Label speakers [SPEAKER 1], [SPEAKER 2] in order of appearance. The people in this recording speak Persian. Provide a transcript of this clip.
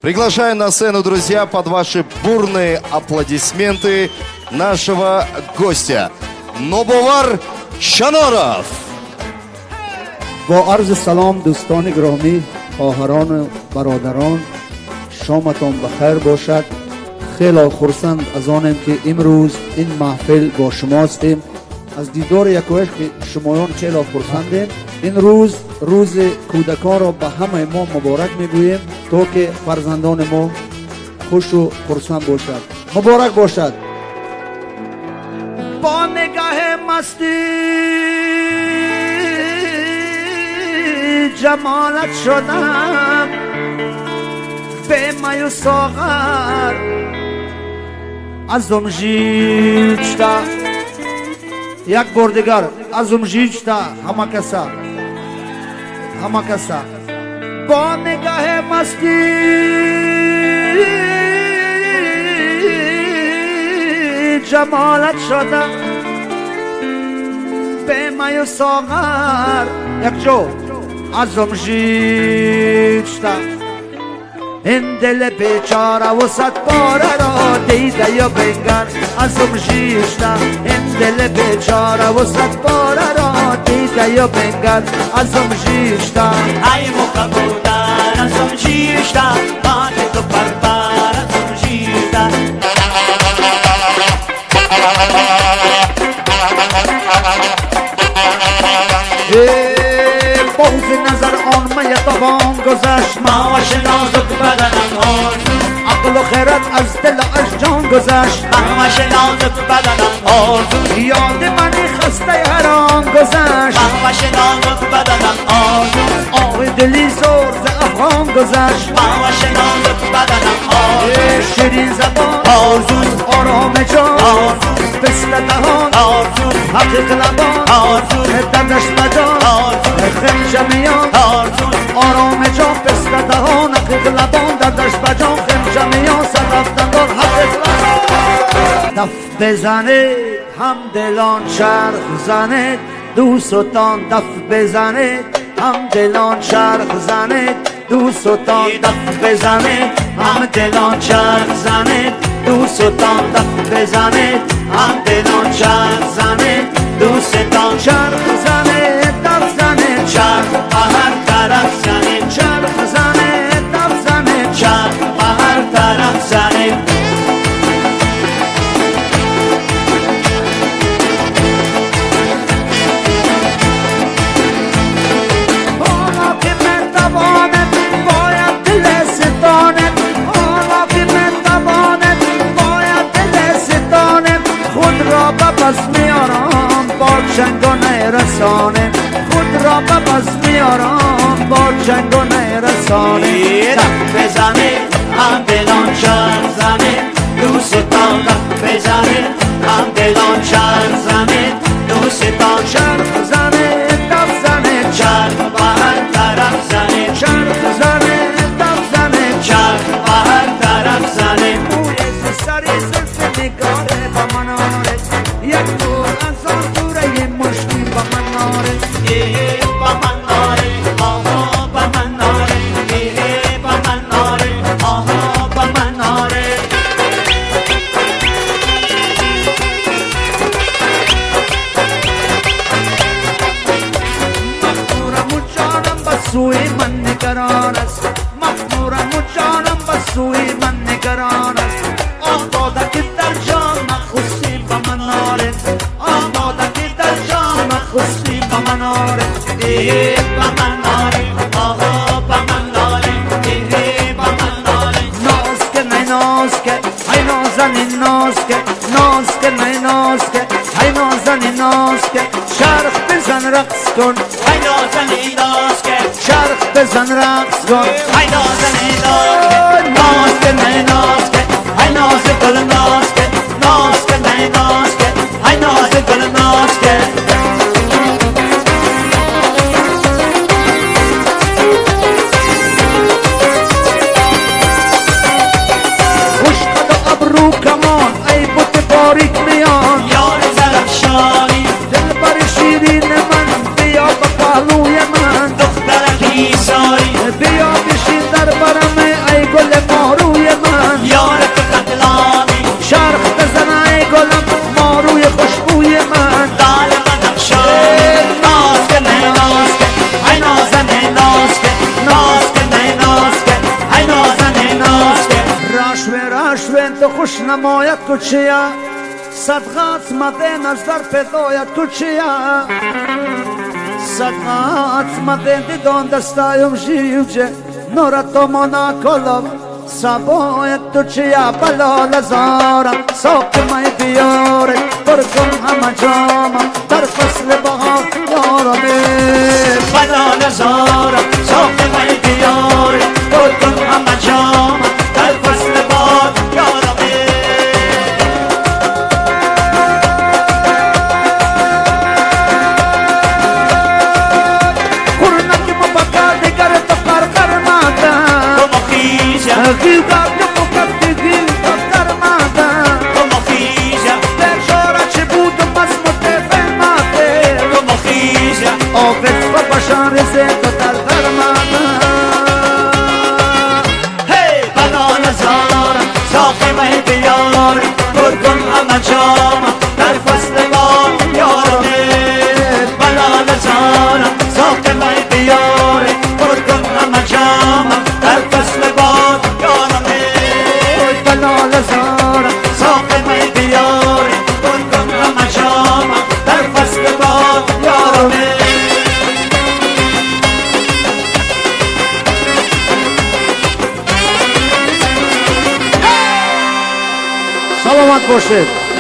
[SPEAKER 1] Приглашаю на сцену, друзья, под ваши бурные аплодисменты нашего гостя Нобовар Чаноров.
[SPEAKER 2] با عرض سلام دوستان گرامی، خواهران و برادران، شامتان بخیر باشد. خیلی خرسند از آنم که امروز این محفل با شما هستیم. از دیدار یکویش که شمایان خیلی خرسندیم. این روز کودکان را به همه ما مبارک میگوییم تا که فرزندان ما خوش و خرسند باشد. مبارک باشد. با نگاه مستی جمالت شدم، به مایو ساغر ازم جیچتا. یک بار دیگر ازم جیچتا همه کسا با نگاه مستی جمالت شدم، به مایو ساغر یک جو ازم جیچتا. این دل بیچاره و صد باره را دیده یا بنگر ازم جیشتا. این دل بیچاره و صد باره را دیده یا بنگر ازم جیشتا.
[SPEAKER 3] ای موقع بودن ازم جیشتا، آنه تو پرپر ازم جیشتا.
[SPEAKER 2] بوز نظر آن میتوان گذشت،
[SPEAKER 3] ماش نازک بدنم آرزو،
[SPEAKER 2] عقل و خیرت از دل و از جان گذشت.
[SPEAKER 3] ماش نازک بدنم آرزو،
[SPEAKER 2] یاد منی خسته هران گذشت.
[SPEAKER 3] ماش نازک بدنم آرزو،
[SPEAKER 2] آه دلی زور ز افغان گذشت.
[SPEAKER 3] ماش نازک بدنم آرزو،
[SPEAKER 2] شیرین زبان
[SPEAKER 3] آرزو،
[SPEAKER 2] آرام جان
[SPEAKER 3] آرزو،
[SPEAKER 2] بست دهان
[SPEAKER 3] آرزو،
[SPEAKER 2] حقیق لبان
[SPEAKER 3] آرزو،
[SPEAKER 2] دردش مجان
[SPEAKER 3] آرزو،
[SPEAKER 2] خمش میان
[SPEAKER 3] آرزو،
[SPEAKER 2] آرام جان بست دهان حقیق لبان دردش مجان خمش میان صدف دندان حقیق لبان. دف بزنه هم دلان چرخ زنه دوستان، دف بزنه هم دلان چرخ زنه دوستان، دف بزنه هم دلان چرخ زنه دوستان، دف بزنه هم دلان چرخ زنه دوستان. چرخ زنه دف زنه چرخ به هر طرف زنه، چرخ زنه دف زنه چرخ به هر طرف زنه. حالا که متوانم باید دل ستانم، حالا که متوانم باید دل ستانم. خود را به بس میارم با چنگ و نیرسانم، خود را به بس میارم با چنگ و نیرسانم.
[SPEAKER 3] دف بزنه هم دلان چرخ زنه دوستان، دف بزنه هم دلان چرخ زنه دوستان.
[SPEAKER 2] چرخ زنه دف زنه
[SPEAKER 3] چرخ به هر طرف زنه،
[SPEAKER 2] چرخ زنه دف زنه
[SPEAKER 3] چرخ به هر طرف زنه.
[SPEAKER 2] موی سری زلف نگاره با من آره، یک دور از آن دوره مشکی با من آره.
[SPEAKER 3] با من آره، آها با من آره، با من آره، آها با من آره.
[SPEAKER 2] مخمورم و جانم به سوی من نگران است، مخمورم و جانم به سوی من نگران است. آباده که در جان مخصوصی به من آره، آباده که در جان مخصوصی به من آره.
[SPEAKER 3] با من آره، آها با من آره، با من آره.
[SPEAKER 2] ناز که نه ناز که ای نازنین ناز که، ناز که نه ناز که ای نازنین ناز که. چرخ بزن رقص کن،
[SPEAKER 3] ای نازنین ناز که،
[SPEAKER 2] چرخ بزن رقص کن.
[SPEAKER 3] ای نازنین ناز که، ناز که نه ناز که، ای ناز گل ناز که، ناز که نه ناز که، ای ناز گل ناز که.
[SPEAKER 2] خوشقد و ابرو کمان ای بوت باریک میان،
[SPEAKER 3] یار زرفشانی
[SPEAKER 2] دل بر شیرین من بیا به پهلوی من.
[SPEAKER 3] دختر بیزاری
[SPEAKER 2] بیا بشین در برم تو خوش نماید کچیا صدقات مدن از در پیداید کچیا صدقات مدن دیدان دستایم جیوجه نورا تو مانا کلم سباید تو چیا بلا لزارم ساک مای بیاره برکن همه جامم در فصل بهار یارمه
[SPEAKER 3] بلا نزارم ساق من بیاره برکن همه جامم در فصل باد یارمه
[SPEAKER 2] خورنکی مبکر دیگر تو قرقر مادم
[SPEAKER 3] تو مخیزه
[SPEAKER 2] غیبت تو مکتی غیبت در مادم
[SPEAKER 3] تو مخیزه
[SPEAKER 2] در شارع چه بودم از متفل ماده
[SPEAKER 3] تو مخیزه
[SPEAKER 2] آفت و بشار زد در در مادم
[SPEAKER 3] هی بلا نزارم ساق من بیاره برکن همه جامم در فصل باد یارمه بلا نزارم ساق من بیاره برکن همه جامم در فصل باد یارمه
[SPEAKER 2] بلا لزارم
[SPEAKER 3] ساق من بیاره برکن همه جامم در فصل باد یارمه
[SPEAKER 2] سلامت باشید